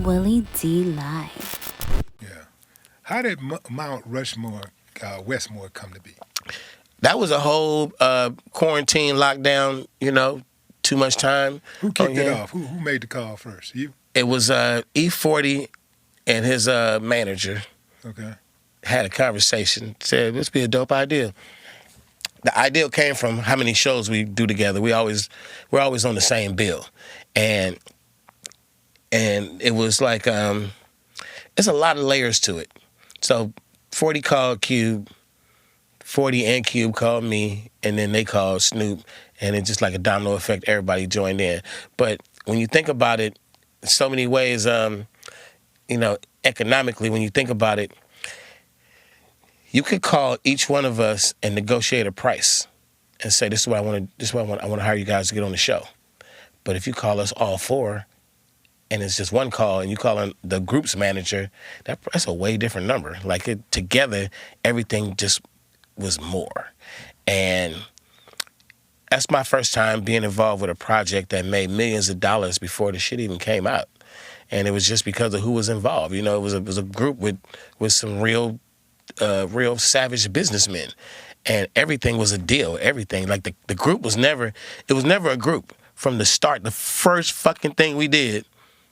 Willie D Live. Yeah. How did Mount Rushmore, Westmore come to be? That was a whole quarantine lockdown, too much time Who on kicked it here. off? Who made the call first? You? It was E40 and his manager Okay. had a conversation, said, this be a dope idea. The idea came from how many shows we do together. We're always on the same bill. And it was like, it's a lot of layers to it. So 40 called Cube, 40 and Cube called me, and then they called Snoop, and it's just like a domino effect, everybody joined in. But when you think about it, so many ways, economically, when you think about it, you could call each one of us and negotiate a price and say, this is what I want to hire you guys to get on the show. But if you call us all four, and it's just one call, and you call in the group's manager, that's a way different number. Like, together, everything just was more. And that's my first time being involved with a project that made millions of dollars before the shit even came out. And it was just because of who was involved. It was a group with some real savage businessmen. And everything was a deal, everything. Like, the group was never a group. From the start, the first fucking thing we did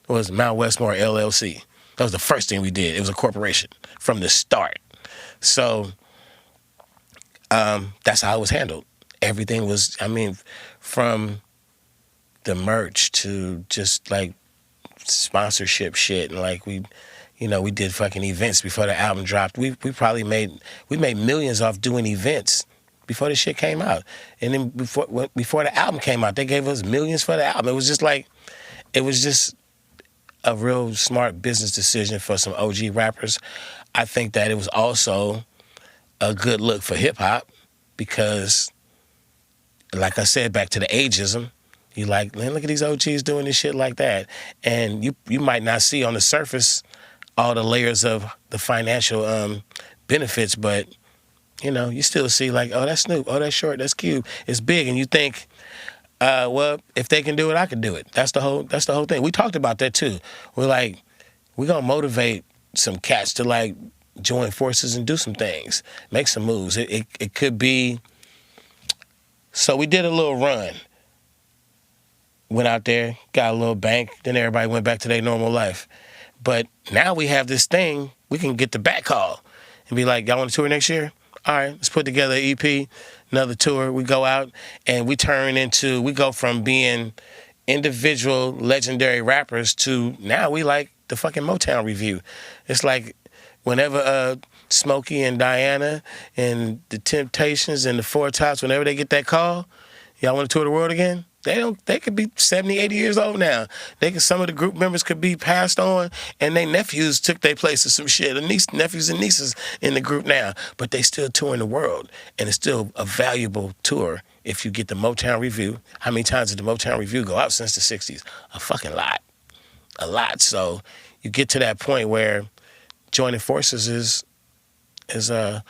was Mount Westmore LLC. That was the first thing we did. It was a corporation from the start. So that's how it was handled. Everything was, from the merch to just like sponsorship shit, and like we did fucking events before the album dropped. We probably made millions off doing events before the shit came out, and then before the album came out, they gave us millions for the album. It was just a real smart business decision for some OG rappers. I think that it was also a good look for hip hop because, like I said, back to the ageism. You like, man, look at these OGs doing this shit like that. And you might not see on the surface all the layers of the financial benefits, but, you still see like, oh, that's Snoop, oh, that's Short, that's Cube. It's big, and you think, well, if they can do it, I can do it. That's the whole thing. We talked about that too. We're like, we're going to motivate some cats to like join forces and do some things, make some moves. It could be, so we did a little run. Went out there, got a little bank, then everybody went back to their normal life. But now we have this thing, we can get the back call and be like, y'all want to tour next year? All right, let's put together an EP, another tour. We go out and we go from being individual legendary rappers to now we like the fucking Motown Review. It's like whenever Smokey and Diana and the Temptations and the Four Tops, whenever they get that call, y'all want to tour the world again? They could be 70, 80 years old now. Some of the group members could be passed on and their nephews took their place or some shit. Nephews and nieces in the group now. But they still touring the world. And it's still a valuable tour if you get the Motown Review. How many times did the Motown Review go out since the 60s? A fucking lot. A lot. So you get to that point where joining forces is a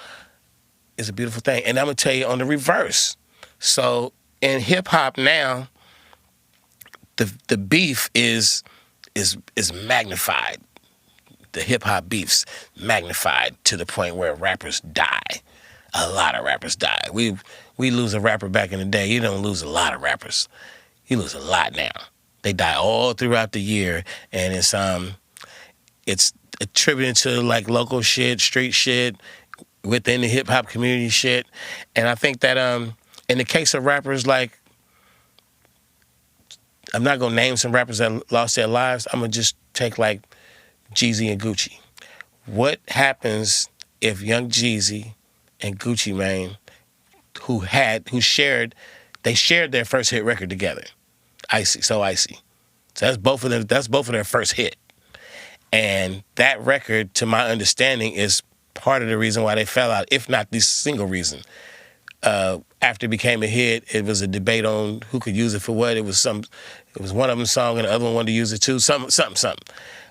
beautiful thing. And I'm going to tell you on the reverse. So in hip hop now, the beef is magnified. The hip hop beef's magnified to the point where rappers die. A lot of rappers die. We lose a rapper back in the day. You don't lose a lot of rappers. You lose a lot now. They die all throughout the year, and it's attributed to like local shit, street shit, within the hip hop community shit. And I think that in the case of rappers, like, I'm not going to name some rappers that lost their lives. I'm going to just take, like, Jeezy and Gucci. What happens if Young Jeezy and Gucci Mane, they shared their first hit record together, Icy, So Icy. So that's both of their first hit. And that record, to my understanding, is part of the reason why they fell out, if not the single reason. After it became a hit, it was a debate on who could use it for what. It was one of them's song and the other one wanted to use it too. Something.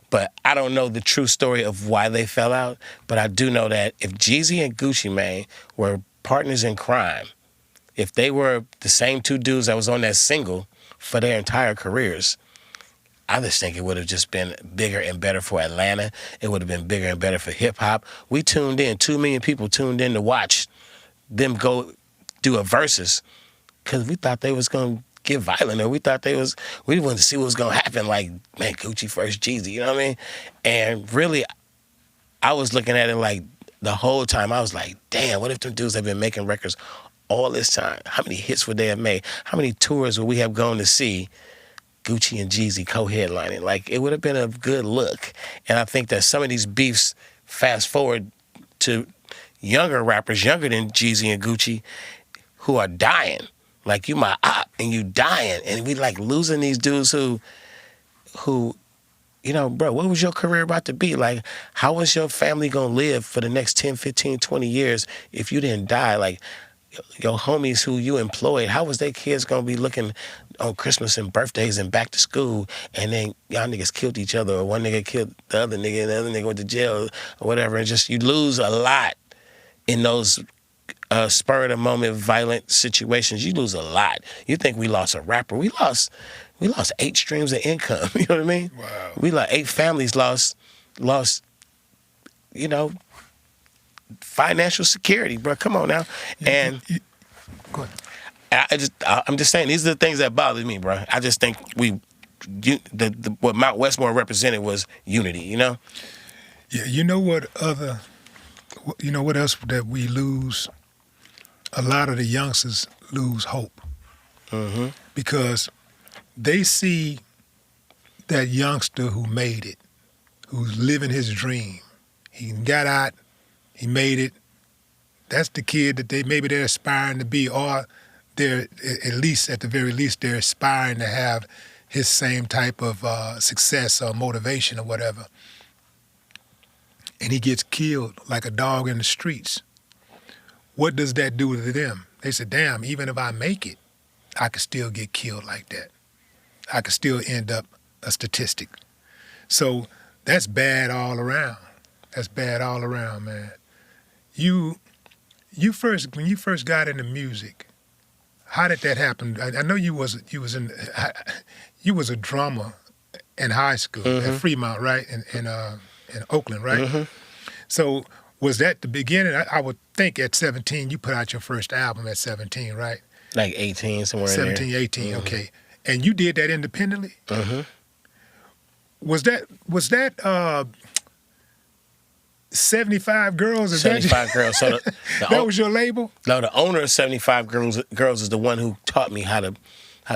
But I don't know the true story of why they fell out. But I do know that if Jeezy and Gucci Mane were partners in crime, if they were the same two dudes that was on that single for their entire careers, I just think it would have just been bigger and better for Atlanta. It would have been bigger and better for hip hop. We tuned in. 2 million people tuned in to watch them go do a versus because we thought they was gonna get violent, or we wanted to see what was gonna happen. Like, man, Gucci versus Jeezy, you know what I mean? And really, I was looking at it like the whole time. I was like, damn, what if them dudes have been making records all this time? How many hits would they have made? How many tours would we have gone to see Gucci and Jeezy co-headlining? Like, it would have been a good look. And I think that some of these beefs, fast forward to younger rappers, younger than Jeezy and Gucci, who are dying. Like, you my op, and you dying. And we like losing these dudes who, you know, bro, what was your career about to be? Like, how was your family going to live for the next 10, 15, 20 years if you didn't die? Like, your homies who you employed, how was their kids going to be looking on Christmas and birthdays and back to school, and then y'all niggas killed each other, or one nigga killed the other nigga, and the other nigga went to jail, or whatever, and just, you lose a lot in those spur of the moment violent situations. You lose a lot. You think we lost a rapper. We lost 8 streams of income. You know what I mean? Wow. We like 8 families lost, you know, financial security, bro. Come on now. And go ahead. I'm just saying, these are the things that bother me, bro. I just think what Mount Westmore represented was unity, you know? Yeah, you know what else that we lose? A lot of the youngsters lose hope. Mm-hmm. Because they see that youngster who made it, who's living his dream. He got out, he made it. That's the kid that they're aspiring to be, or they're at the very least, they're aspiring to have his same type of success or motivation or whatever. And he gets killed like a dog in the streets. What does that do to them? They say, damn, even if I make it, I could still get killed like that. I could still end up a statistic. So that's bad all around. That's bad all around, man. When you first got into music, how did that happen? I know you was a drummer in high school Mm-hmm. at Fremont, right? In Oakland, right? Mm-hmm. So was that the beginning? I would think at 17 you put out your first album at 17, right? Like 18, somewhere 17, in there. 18, Mm-hmm. okay. And you did that independently? Mm-hmm. Was that 75 Girls? 75 Girls. So that was your label? No, the owner of 75 Girls is the one who taught me how to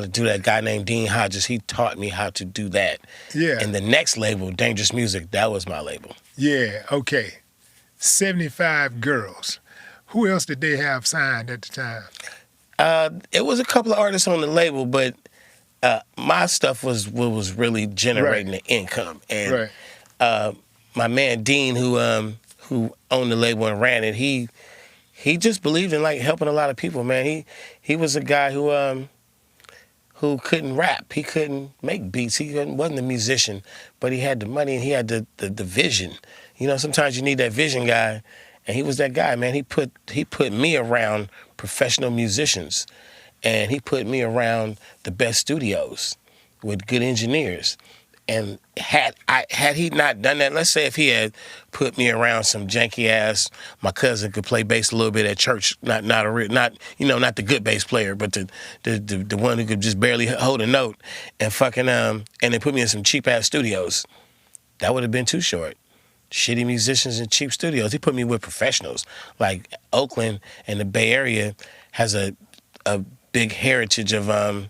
do that. Guy named Dean Hodges, he taught me how to do that. Yeah. And the next label, Dangerous Music, that was my label. Yeah, okay. 75 Girls. Who else did they have signed at the time? It was a couple of artists on the label, but my stuff was what was really generating the income. And my man Dean, who owned the label and ran it, he just believed in like helping a lot of people, man. He was a guy who couldn't rap. He couldn't make beats. He wasn't a musician, but he had the money and he had the vision. You know, sometimes you need that vision guy, and he was that guy, man. He put me around professional musicians, and he put me around the best studios with good engineers. And had he not done that, let's say if he had put me around some janky ass, my cousin could play bass a little bit at church, not the good bass player, but the one who could just barely hold a note, and fucking and they put me in some cheap ass studios, that would have been too short. Shitty musicians in cheap studios. He put me with professionals. Like Oakland and the Bay Area has a big heritage of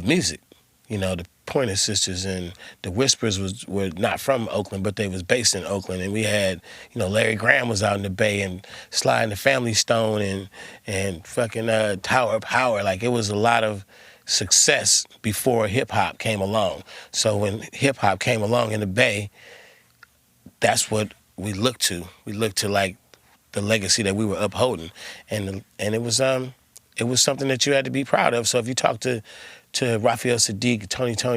music. You know, the Pointer Sisters and the Whispers were not from Oakland, but they was based in Oakland. And we had, you know, Larry Graham was out in the Bay, and Sly and the Family Stone and fucking Tower of Power. Like, it was a lot of success before hip hop came along. So when hip hop came along in the Bay, that's what we looked to. We looked to like the legacy that we were upholding, and it was something that you had to be proud of. So if you talk to Raphael Sadiq,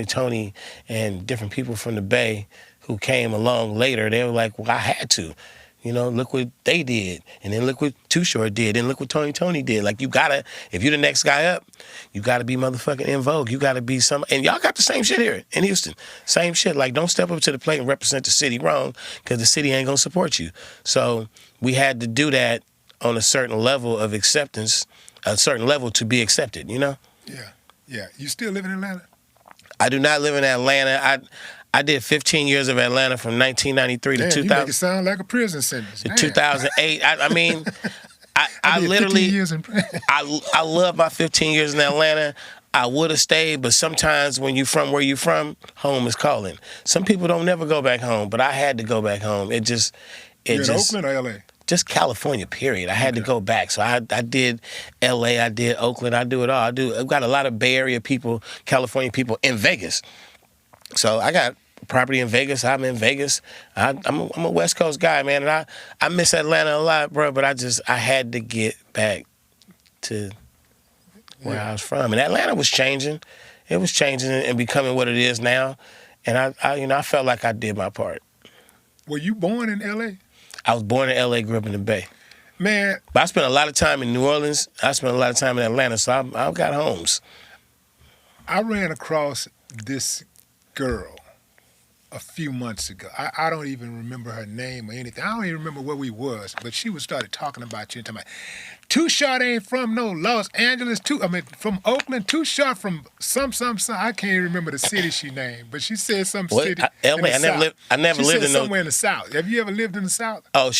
Tony, and different people from the Bay who came along later, they were like, well, I had to. You You know, look what they did, and then look what Too Short did, and look what Tony did. Like, you gotta, if you're the next guy up, you gotta be motherfucking in vogue. You gotta be some, and y'all got the same shit here in Houston. Same shit. Like, don't step up to the plate and represent the city wrong, because the city ain't gonna support you. So we had to do that on a certain level of acceptance, a certain level to be accepted, you know? Yeah. You still live in Atlanta? I do not live in Atlanta. I did 15 years of Atlanta from 1993 to 2000. You make it sound like a prison sentence. To 2008. I mean, I did literally, 15 years in prison. I love my 15 years in Atlanta. I would have stayed, but sometimes when you from where you from, home is calling. Some people don't never go back home, but I had to go back home. You're in Oakland or L.A.? Just California, period. I had to go back. So I did L.A., I did Oakland, I do it all. I've got a lot of Bay Area people, California people in Vegas. So I got property in Vegas. I'm in Vegas. I'm a West Coast guy, man, and I miss Atlanta a lot, bro. But I had to get back to where I was from, and Atlanta was changing. It was changing and becoming what it is now, and I felt like I did my part. Were you born in L.A.? I was born in L.A., grew up in the Bay. Man, but I spent a lot of time in New Orleans. I spent a lot of time in Atlanta, so I've got homes. I ran across this girl a few months ago. I don't even remember her name or anything. I don't even remember where we was, but she started talking about you and talking about, Too Short ain't from no Los Angeles, from Oakland. Too Short from some. I can't even remember the city she named, but she said some city. LA, I never lived in somewhere in the South. Have you ever lived in the South? Oh,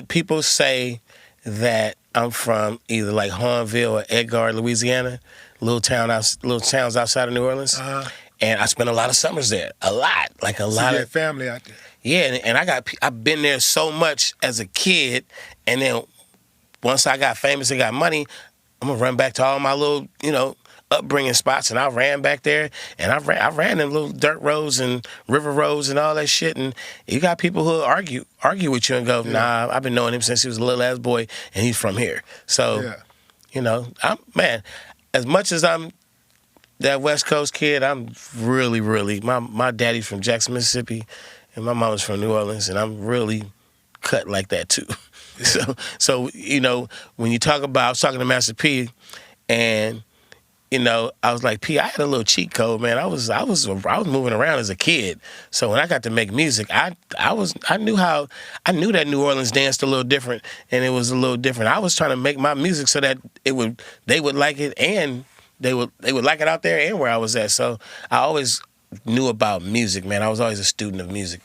people say that I'm from either like Hornville or Edgar, Louisiana, little towns outside of New Orleans. Uh-huh. And I spent a lot of summers there, a lot of family out there. Yeah, and I've been there so much as a kid, and then once I got famous and got money, I'm gonna run back to all my little, upbringing spots, and I ran back there, and I ran in little dirt roads and river roads and all that shit, and you got people who argue with you and go, nah, I've been knowing him since he was a little ass boy, and he's from here. So, as much as I'm that West Coast kid, I'm really, really, my daddy's from Jackson, Mississippi, and my mama's from New Orleans, and I'm really cut like that too. So when you talk about, I was talking to Master P, and I was like, P, I had a little cheat code, man. I was moving around as a kid. So when I got to make music, I knew that New Orleans danced a little different, and it was a little different. I was trying to make my music so that they would like it, and they would like it out there and where I was at. So I always knew about music, man. I was always a student of music.